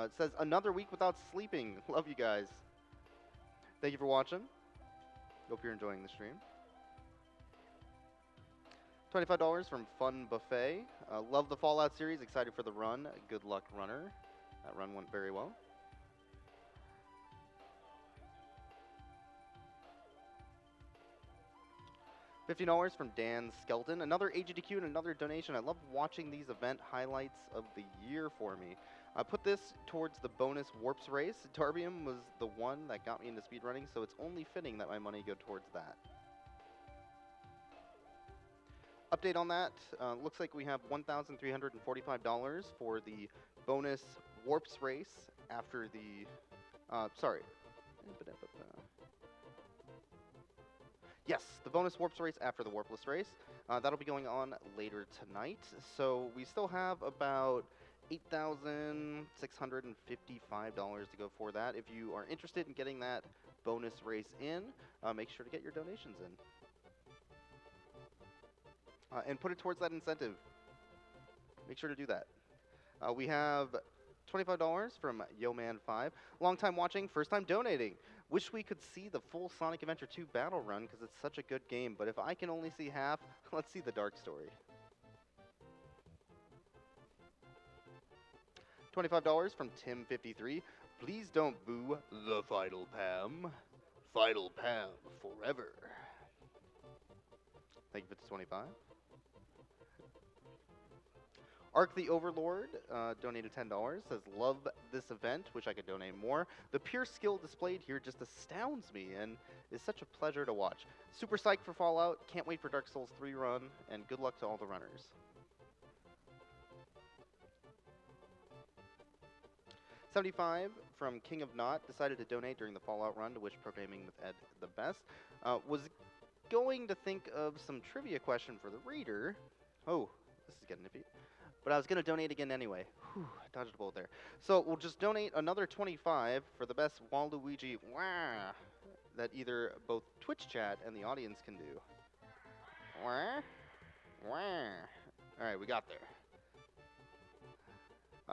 It says, another week without sleeping. Love you guys. Thank you for watching. Hope you're enjoying the stream. $25 from Fun Buffet. Love the Fallout series. Excited for the run. Good luck, runner. That run went very well. $50 from Dan Skelton. Another AGDQ and another donation. I love watching these event highlights of the year for me. I put this towards the bonus Warps race. Tarbium was the one that got me into speedrunning, so it's only fitting that my money go towards that. Update on that, looks like we have $1,345 for the bonus Warps race after the, sorry. Yes, the bonus Warps race after the Warpless race. That'll be going on later tonight. So we still have about $8,655 to go for that. If you are interested in getting that bonus race in, make sure to get your donations in. And put it towards that incentive. Make sure to do that. We have $25 from YoMan5. Long time watching, first time donating. Wish we could see the full Sonic Adventure 2 battle run because it's such a good game, but if I can only see half, let's see the dark story. $25 from Tim53. Please don't boo the Final Pam. Final Pam forever. Thank you for the 25. Arc the Overlord donated $10. Says, love this event. Wish I could donate more. The pure skill displayed here just astounds me and is such a pleasure to watch. Super psyched for Fallout. Can't wait for Dark Souls 3 run. And good luck to all the runners. $75 from King of Not. Decided to donate during the Fallout run to wish Programming with Ed the best. Was going to think of some trivia question for the reader. Oh, this is getting nippy. But I was going to donate again anyway. Whew, I dodged a bullet there. So we'll just donate another $25 for the best Waluigi wah that either both Twitch chat and the audience can do. Wah, wah. All right, we got there.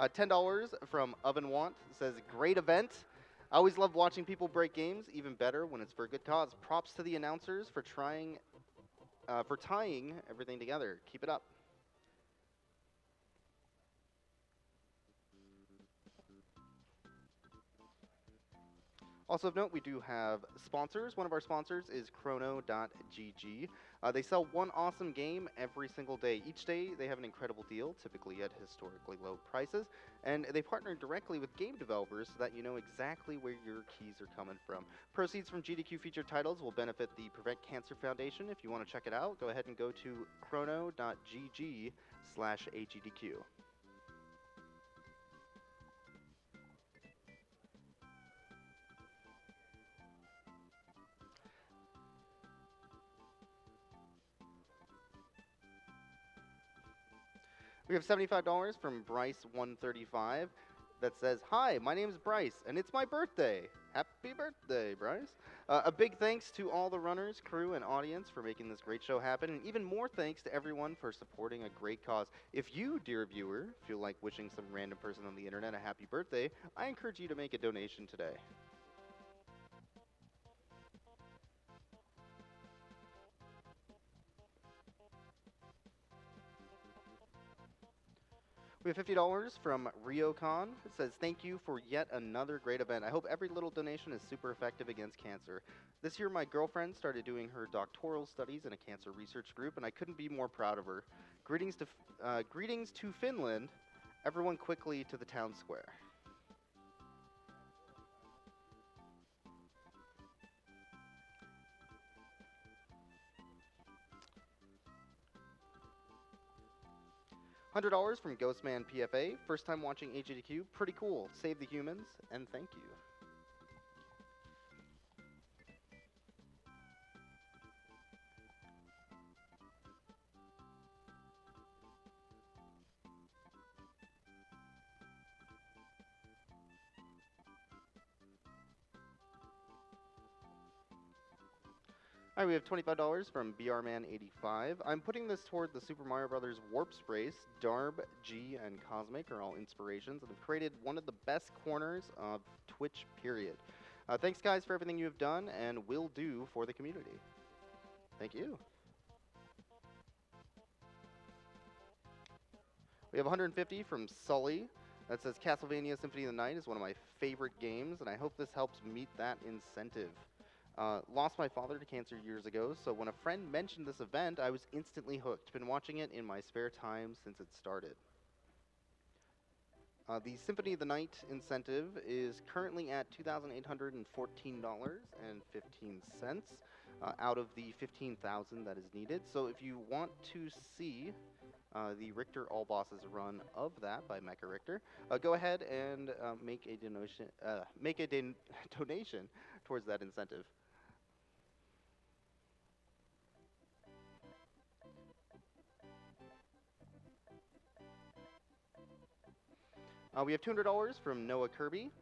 $10 from Oven Want says, great event. I always love watching people break games, even better when it's for a good cause. Props to the announcers for tying everything together. Keep it up. Also of note, we do have sponsors. One of our sponsors is Chrono.gg. They sell one awesome game every single day. Each day, they have an incredible deal, typically at historically low prices. And they partner directly with game developers so that you know exactly where your keys are coming from. Proceeds from GDQ featured titles will benefit the Prevent Cancer Foundation. If you want to check it out, go ahead and go to chrono.gg/AGDQ. We have $75 from Bryce135 that says, hi, my name is Bryce, and it's my birthday. Happy birthday, Bryce. A big thanks to all the runners, crew, and audience for making this great show happen, and even more thanks to everyone for supporting a great cause. If you, dear viewer, feel like wishing some random person on the internet a happy birthday, I encourage you to make a donation today. We have $50 from Ryocon. It says, thank you for yet another great event. I hope every little donation is super effective against cancer. This year, my girlfriend started doing her doctoral studies in a cancer research group, and I couldn't be more proud of her. Greetings to Finland. Everyone quickly to the town square. $100 from Ghostman PFA. First time watching AGDQ. Pretty cool. Save the humans, and thank you. All right, we have $25 from BRman85. I'm putting this toward the Super Mario Brothers Warp Sprace. Darb, G, and Cosmic are all inspirations, and have created one of the best corners of Twitch, period. Thanks, guys, for everything you have done and will do for the community. Thank you. We have 150 from Sully. That says Castlevania Symphony of the Night is one of my favorite games, and I hope this helps meet that incentive. Lost my father to cancer years ago, so when a friend mentioned this event, I was instantly hooked. Been watching it in my spare time since it started. The Symphony of the Night incentive is currently at $2,814.15 out of the $15,000 that is needed. So if you want to see the Richter All Bosses run of that by Mecha Richter, go ahead and make a donation towards that incentive. We have $200 from Noah Kirby.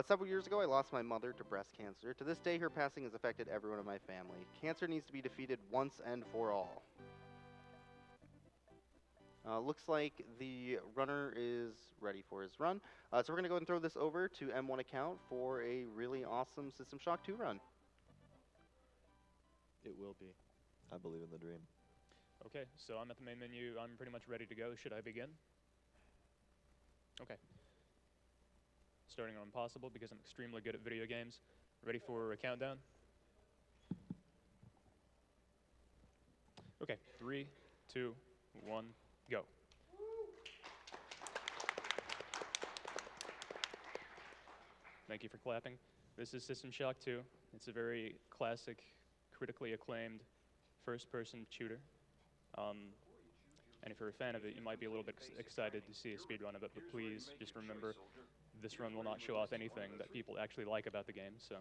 Several years ago, I lost my mother to breast cancer. To this day, her passing has affected everyone in my family. Cancer needs to be defeated once and for all. Looks like the runner is ready for his run. So we're going to go ahead and throw this over to M1 account for a really awesome System Shock 2 run. It will be. I believe in the dream. Okay, so I'm at the main menu. I'm pretty much ready to go. Should I begin? Okay. Starting on Impossible because I'm extremely good at video games. Ready for a countdown? Okay, 3, 2, 1, go. Thank you for clapping. This is System Shock 2. It's a very classic, critically acclaimed first-person shooter. And if you're a fan of it, you might be a little bit excited to see a speedrun of it, but please just remember, this run will not show off anything that people actually like about the game, so.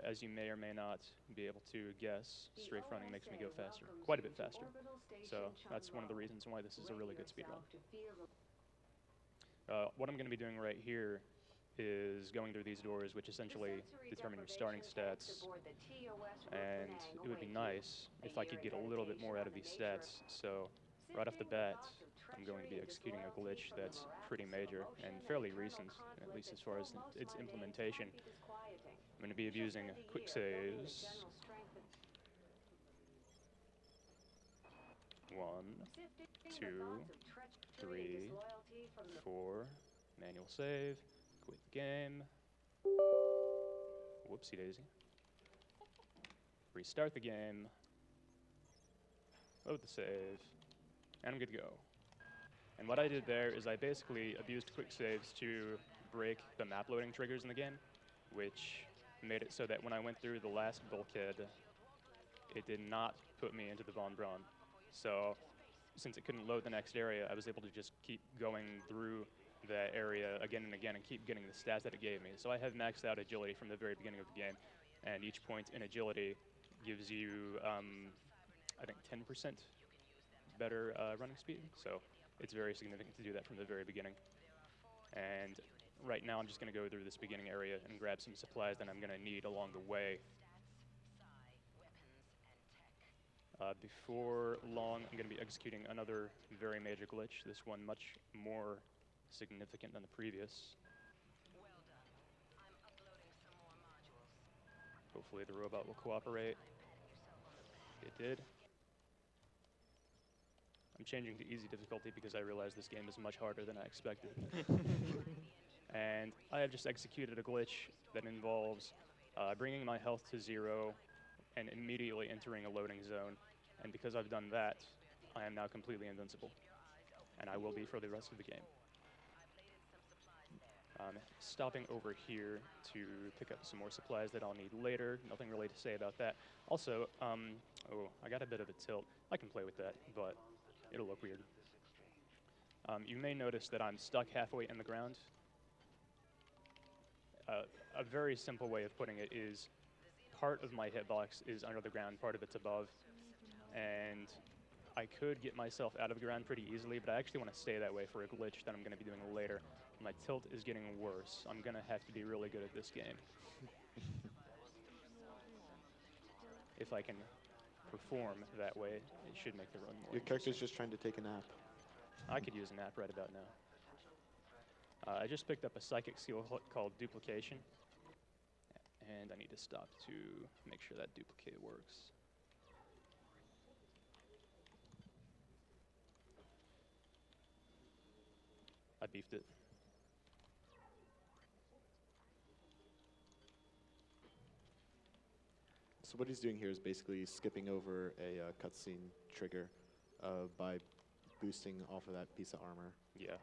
As you may or may not be able to guess, strafe running makes me go faster, quite a bit faster. So that's one of the reasons why this is a really good speedrun. What I'm going to be doing right here is going through these doors, which essentially determine your starting stats. And it would be nice if I could get a little bit more out of these stats. So right off the bat, I'm going to be executing a glitch that's pretty major and fairly recent, at least as far as its implementation. I'm going to be abusing quick saves. 1, 2, 3, 4, manual save, quit the game, whoopsie daisy, restart the game, load the save, and I'm good to go. And what I did there is I basically abused quick saves to break the map loading triggers in the game, which made it so that when I went through the last bulkhead, it did not put me into the Von Braun. So since it couldn't load the next area, I was able to just keep going through that area again and again and keep getting the stats that it gave me. So I have maxed out agility from the very beginning of the game, and each point in agility gives you, I think, 10% better running speed. So it's very significant to do that from the very beginning. And right now I'm just going to go through this beginning area and grab some supplies that I'm going to need along the way. Before long, I'm going to be executing another very major glitch, this one much more significant than the previous. Hopefully the robot will cooperate. It did. I'm changing to easy difficulty because I realize this game is much harder than I expected. And I have just executed a glitch that involves bringing my health to 0 and immediately entering a loading zone. And because I've done that, I am now completely invincible. And I will be for the rest of the game. Stopping over here to pick up some more supplies that I'll need later. Nothing really to say about that. Also, oh, I got a bit of a tilt. I can play with that, but it'll look weird. You may notice that I'm stuck halfway in the ground. A very simple way of putting it is part of my hitbox is under the ground, part of it's above. And I could get myself out of the ground pretty easily, but I actually want to stay that way for a glitch that I'm going to be doing later. My tilt is getting worse. I'm going to have to be really good at this game. if I can perform that way, it should make the run more Your character's interesting. just trying to take a nap. I could use a nap right about now. I just picked up a psychic skill called Duplication, and I need to stop to make sure that duplicate works. I beefed it. So what he's doing here is basically skipping over a cutscene trigger by boosting off of that piece of armor. Yeah.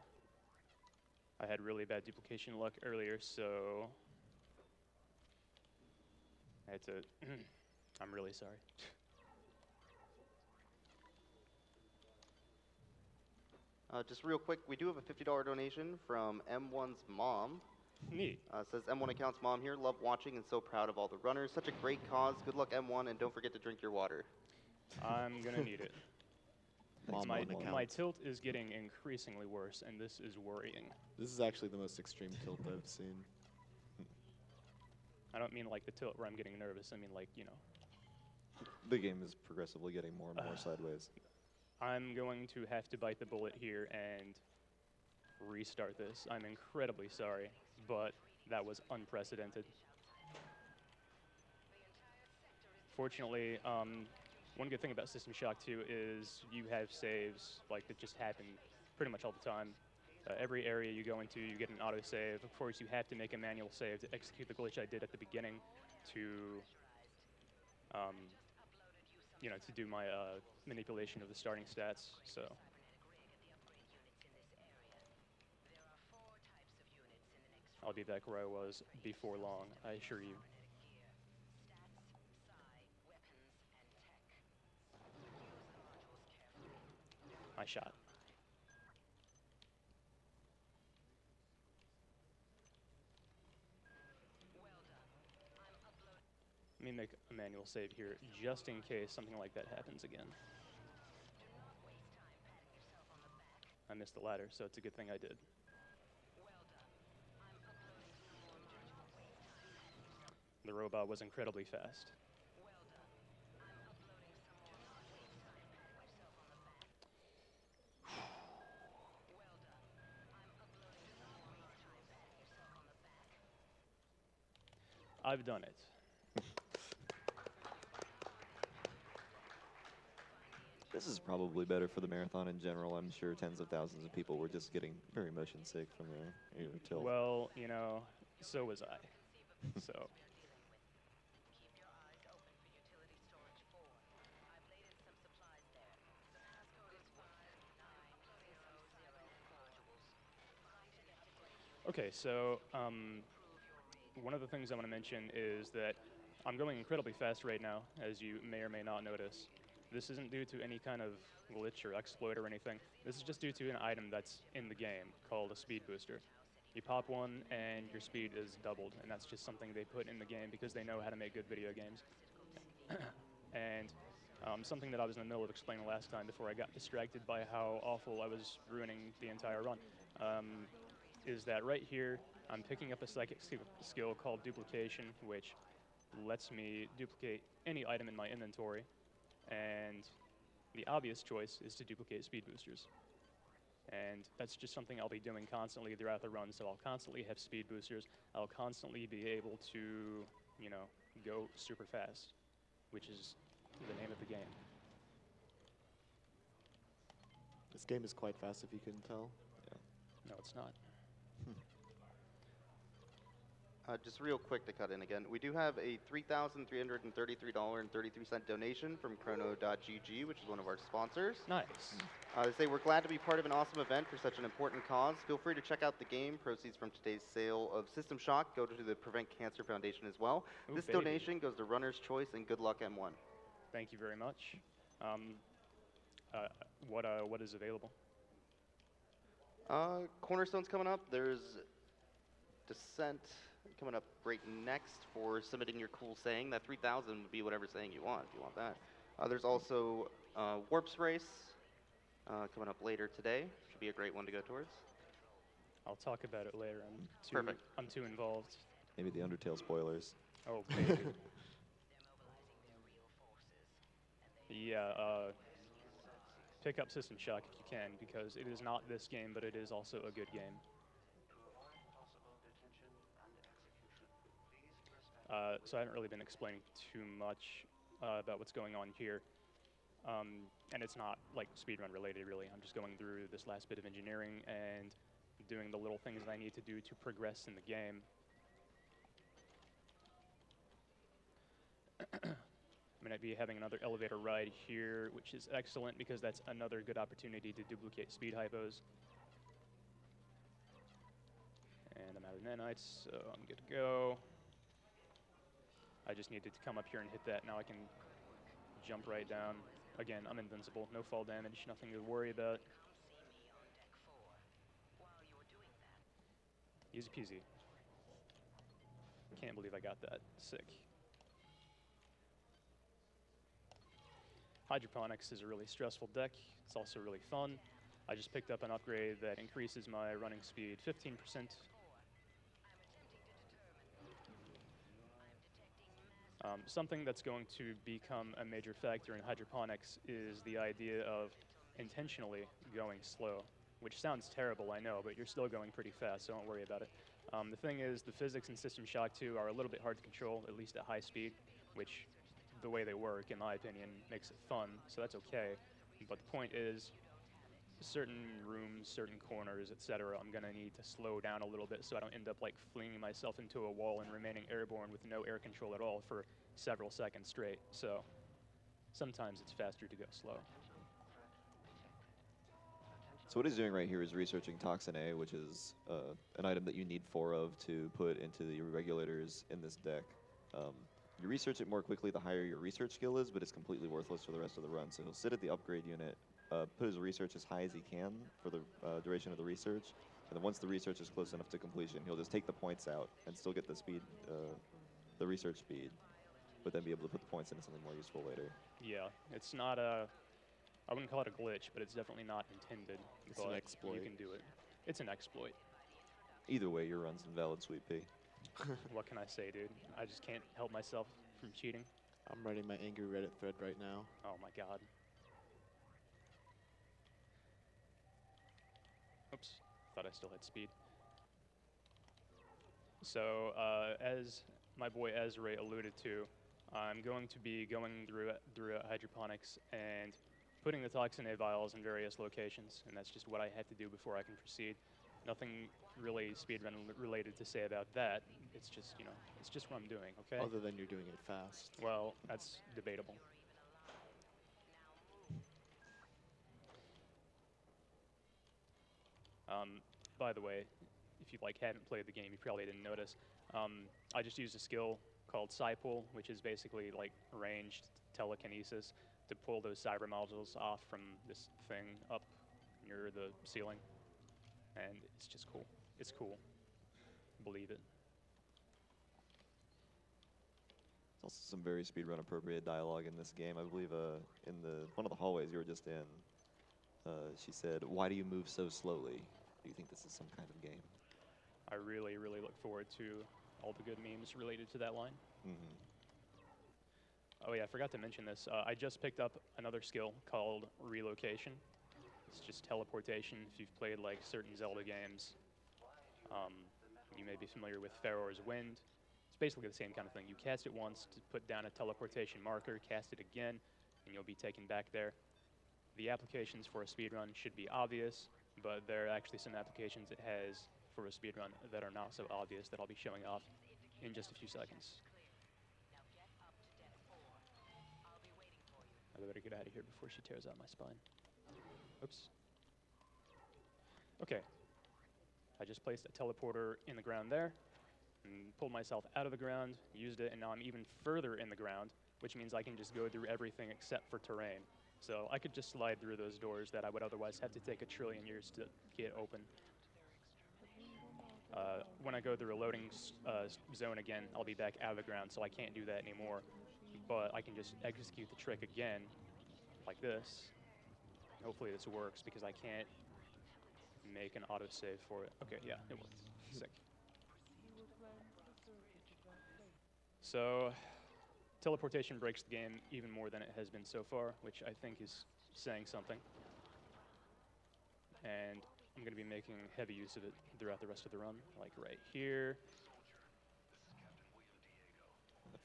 I had really bad duplication luck earlier, so I had to. I'm really sorry. Just real quick, we do have a $50 donation from M1's mom. Neat. Says M1 accounts mom here, love watching and so proud of all the runners. Such a great cause. Good luck M1 and don't forget to drink your water. I'm gonna need it. Mom My on account. my tilt is getting increasingly worse, and this is worrying. This is actually the most extreme tilt I've seen. I don't mean like the tilt where I'm getting nervous. I mean like, you know. The game is progressively getting more and more sideways. I'm going to have to bite the bullet here and restart this. I'm incredibly sorry, but that was unprecedented. Fortunately, one good thing about System Shock 2 is you have saves like that just happen pretty much all the time. Every area you go into, you get an autosave. Of course, you have to make a manual save to execute the glitch I did at the beginning to, you know, to do my manipulation of the starting stats. So. I'll be back where I was before long, I assure you. I shot. Let me make a manual save here, just in case something like that happens again. I missed the ladder, so it's a good thing I did. The robot was incredibly fast. I've done it. This is probably better for the marathon in general. I'm sure tens of thousands of people were just getting very motion sick from their tilt. Well, you know, so was I. So. Okay, so one of the things I want to mention is that I'm going incredibly fast right now, as you may or may not notice. This isn't due to any kind of glitch or exploit or anything. This is just due to an item that's in the game called a speed booster. You pop one and your speed is doubled, and that's just something they put in the game because they know how to make good video games. And something that I was in the middle of explaining last time before I got distracted by how awful I was ruining the entire run, is that right here, I'm picking up a psychic skill called Duplication, which lets me duplicate any item in my inventory. And the obvious choice is to duplicate speed boosters. And that's just something I'll be doing constantly throughout the run, so I'll constantly have speed boosters. I'll constantly be able to, you know, go super fast, which is the name of the game. This game is quite fast, if you couldn't tell. No, it's not. Just real quick to cut in again, we do have a $3,333.33 donation from Chrono.gg, which is one of our sponsors. Nice. They say, we're glad to be part of an awesome event for such an important cause. Feel free to check out the game. Proceeds from today's sale of System Shock go to the Prevent Cancer Foundation as well. Ooh, This baby. donation goes to Runner's Choice, and good luck, M1. Thank you very much. What is available? Cornerstone's coming up. There's Descent coming up right next for submitting your cool saying. That 3,000 would be whatever saying you want, if you want that. There's also Warp's Race coming up later today. Should be a great one to go towards. I'll talk about it later. Perfect. I'm too involved. Maybe the Undertale spoilers. Oh, baby. Yeah, pick up System Shock if you can, because it is not this game, but it is also a good game. So I haven't really been explaining too much about what's going on here. And it's not like speedrun related, really. I'm just going through this last bit of engineering and doing the little things that I need to do to progress in the game. I'm going to be having another elevator ride here, which is excellent because that's another good opportunity to duplicate speed hypos. And I'm out of nanites, so I'm good to go. I just needed to come up here and hit that. Now I can jump right down. Again, I'm invincible. No fall damage, nothing to worry about. Easy peasy. Can't believe I got that. Sick. Hydroponics is a really stressful deck. It's also really fun. I just picked up an upgrade that increases my running speed 15%. Something that's going to become a major factor in hydroponics is the idea of intentionally going slow, which sounds terrible, I know, but you're still going pretty fast, so don't worry about it. The thing is, the physics in System Shock 2 are a little bit hard to control, at least at high speed, which the way they work, in my opinion, makes it fun, so that's okay. But the point is, certain rooms, certain corners, etc., I'm gonna need to slow down a little bit so I don't end up like flinging myself into a wall and remaining airborne with no air control at all for several seconds straight. So sometimes it's faster to go slow. So what he's doing right here is researching Toxin A, which is an item that you need 4 of to put into the regulators in this deck. You research it more quickly the higher your research skill is, but it's completely worthless for the rest of the run. So he'll sit at the upgrade unit, put his research as high as he can for the duration of the research, and then once the research is close enough to completion, he'll just take the points out and still get the speed, the research speed, but then be able to put the points into something more useful later. Yeah, it's not a, I wouldn't call it a glitch, but it's definitely not intended. It's an but exploit. You can do it. It's an exploit. Either way, your run's invalid, Sweet Pea. What can I say, dude? I just can't help myself from cheating. I'm writing my angry Reddit thread right now. Oh my god. Oops, thought I still had speed. So, as my boy Ezra alluded to, I'm going to be going through hydroponics and putting the Toxin A vials in various locations, and that's just what I have to do before I can proceed. Nothing really speedrun related to say about that. It's just, you know, it's just what I'm doing, okay? Other than you're doing it fast. Well, that's debatable. By the way, if you haven't played the game, you probably didn't notice. I just used a skill called Psypull, which is basically like ranged telekinesis to pull those cyber modules off from this thing up near the ceiling, and it's just cool. It's cool. Believe it. There's also some very speedrun appropriate dialogue in this game. I believe in one of the hallways you were just in, she said, "Why do you move so slowly? Do you think this is some kind of game?" I really, really look forward to all the good memes related to that line. Mm-hmm. Oh yeah, I forgot to mention this. I just picked up another skill called Relocation. It's just teleportation. If you've played like certain Zelda games, you may be familiar with Pharaoh's Wind. It's basically the same kind of thing. You cast it once to put down a teleportation marker, cast it again, and you'll be taken back there. The applications for a speedrun should be obvious, but there are actually some applications it has for a speedrun that are not so obvious that I'll be showing off in just a few seconds. I better get out of here before she tears out my spine. Oops. Okay. I just placed a teleporter in the ground there and pulled myself out of the ground, used it, and now I'm even further in the ground, which means I can just go through everything except for terrain. So I could just slide through those doors that I would otherwise have to take a trillion years to get open. When I go through a loading zone again, I'll be back out of the ground, so I can't do that anymore. But I can just execute the trick again, like this. Hopefully this works, because I can't make an autosave for it. Okay, yeah, it worked. Sick. So, teleportation breaks the game even more than it has been so far, which I think is saying something. And I'm going to be making heavy use of it throughout the rest of the run, like right here.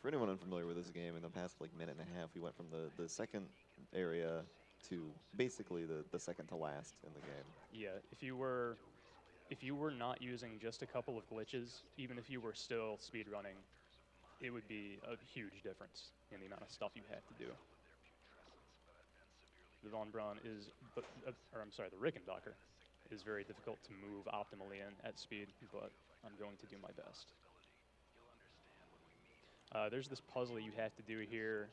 For anyone unfamiliar with this game, in the past like minute and a half, we went from the second area to basically the second to last in the game. Yeah, if you were not using just a couple of glitches, even if you were still speedrunning, it would be a huge difference in the amount of stuff you have to do. The Von Braun is, the Rickenbacker is very difficult to move optimally in at speed, but I'm going to do my best. There's this puzzle you have to do here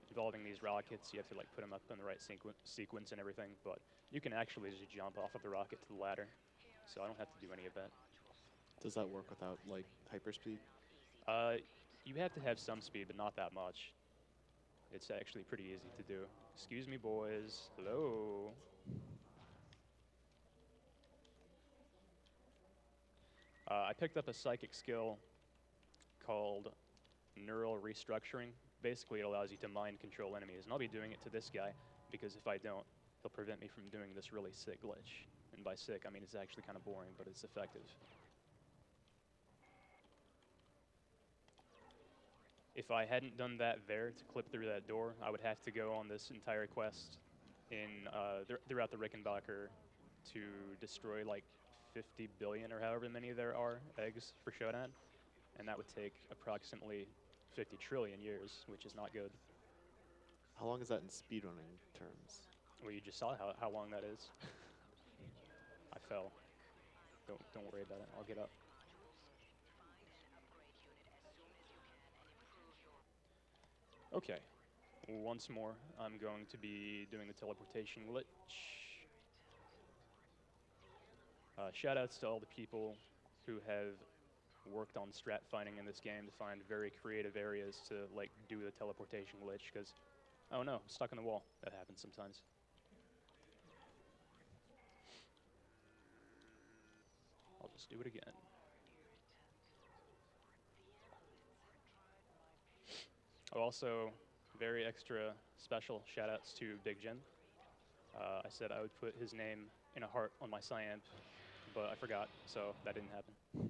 involving these rockets. You have to like put them up in the right sequence and everything, but you can actually just jump off of the rocket to the ladder, so I don't have to do any of that. Does that work without like hyperspeed? You have to have some speed, but not that much. It's actually pretty easy to do. Excuse me, boys. Hello. I picked up a psychic skill called neural restructuring. Basically, it allows you to mind control enemies, and I'll be doing it to this guy because if I don't, he'll prevent me from doing this really sick glitch. And by sick, I mean it's actually kind of boring, but it's effective. If I hadn't done that there to clip through that door, I would have to go on this entire quest throughout the Rickenbacker to destroy like 50 billion or however many there are eggs for Showdown, and that would take approximately 50 trillion years, which is not good. How long is that in speedrunning terms? Well, you just saw how long that is. I fell. Don't worry about it. I'll get up. Okay. Once more, I'm going to be doing the teleportation glitch. Shoutouts to all the people who have worked on strat finding in this game to find very creative areas to like do the teleportation glitch, because, oh no, I'm stuck in the wall. That happens sometimes. I'll just do it again. Also, very extra special shoutouts to Big Jin. I said I would put his name in a heart on my cyan, but I forgot, so that didn't happen.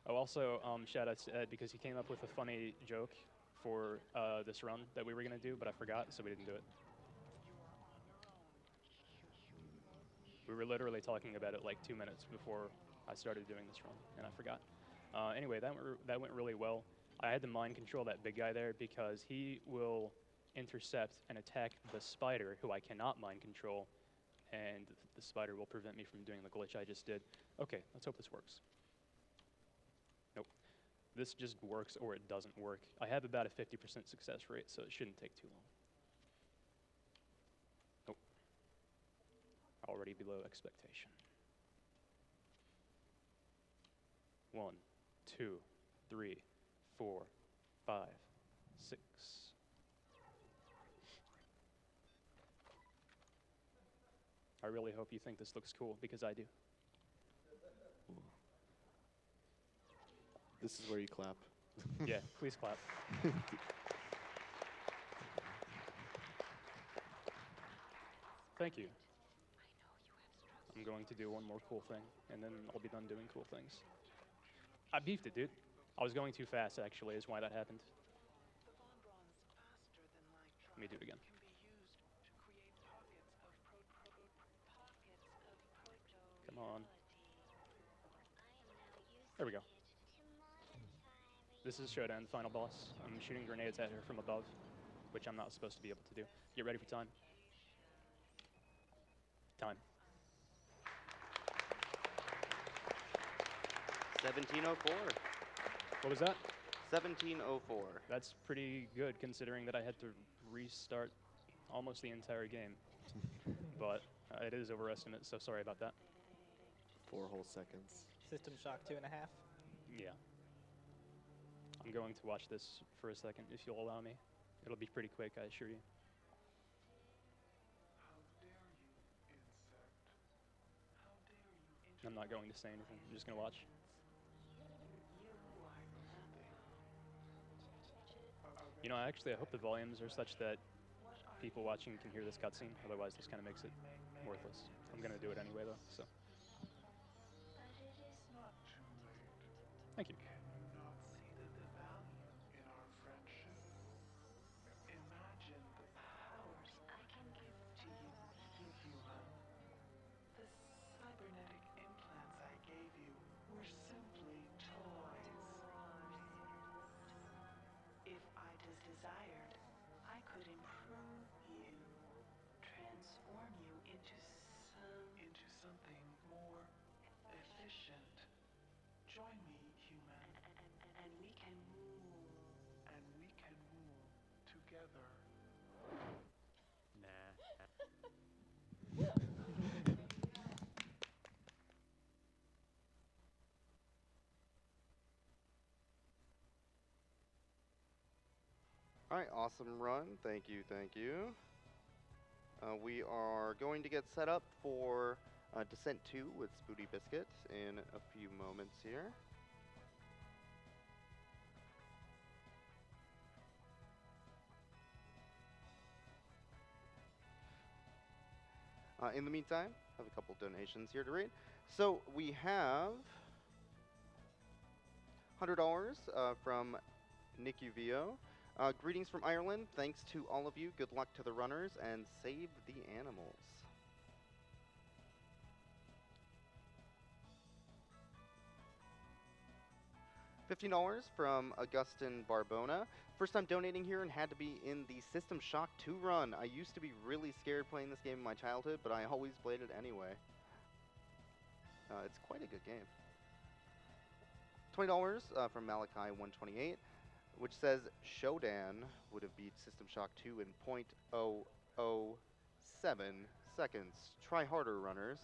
Also, shoutouts to Ed because he came up with a funny joke for this run that we were going to do, but I forgot, so we didn't do it. We were literally talking about it like 2 minutes before I started doing this run, and I forgot. Anyway, that went really well. I had to mind control that big guy there because he will intercept and attack the spider, who I cannot mind control, and the spider will prevent me from doing the glitch I just did. Okay, let's hope this works. Nope. This just works or it doesn't work. I have about a 50% success rate, so it shouldn't take too long. Nope. Already below expectation. 1, 2, 3, 4, 5, 6. I really hope you think this looks cool, because I do. This is where you clap. Yeah, please clap. Thank you. I'm going to do one more cool thing, and then I'll be done doing cool things. I beefed it, dude. I was going too fast, actually, is why that happened. Let me do it again. Come on. There we go. This is Showdown, final boss. I'm shooting grenades at her from above, which I'm not supposed to be able to do. Get ready for time. Time. 1704. What was that? 1704. That's pretty good, considering that I had to restart almost the entire game. But it is overestimate, so sorry about that. 4 whole seconds. System shock 2.5. Yeah. I'm going to watch this for a second, if you'll allow me. It'll be pretty quick, I assure you. I'm not going to say anything. I'm just going to watch. You know, actually, I hope the volumes are such that people watching can hear this cutscene. Otherwise, this kind of makes it worthless. I'm gonna do it anyway, though. So, thank you. Cannot see the value in our friendship. Imagine the powers I can give to you, human. The cybernetic implants I gave you were simply toys. If I desired, I could improve you, transform you into something more efficient. Join me, human, and we can rule. And we can rule together. All right, awesome run. Thank you, thank you. We are going to get set up for Descent 2 with Spooty Biscuit in a few moments here. In the meantime, I have a couple donations here to read. So we have $100 from Nick Uvio. Greetings from Ireland. Thanks to all of you. Good luck to the runners and save the animals. $15 from Augustin Barbona. First time donating here and had to be in the System Shock 2 run. I used to be really scared playing this game in my childhood, but I always played it anyway. It's quite a good game. $20 from Malachi 128, which says Showdown would have beat System Shock 2 in .007 seconds. Try harder, runners.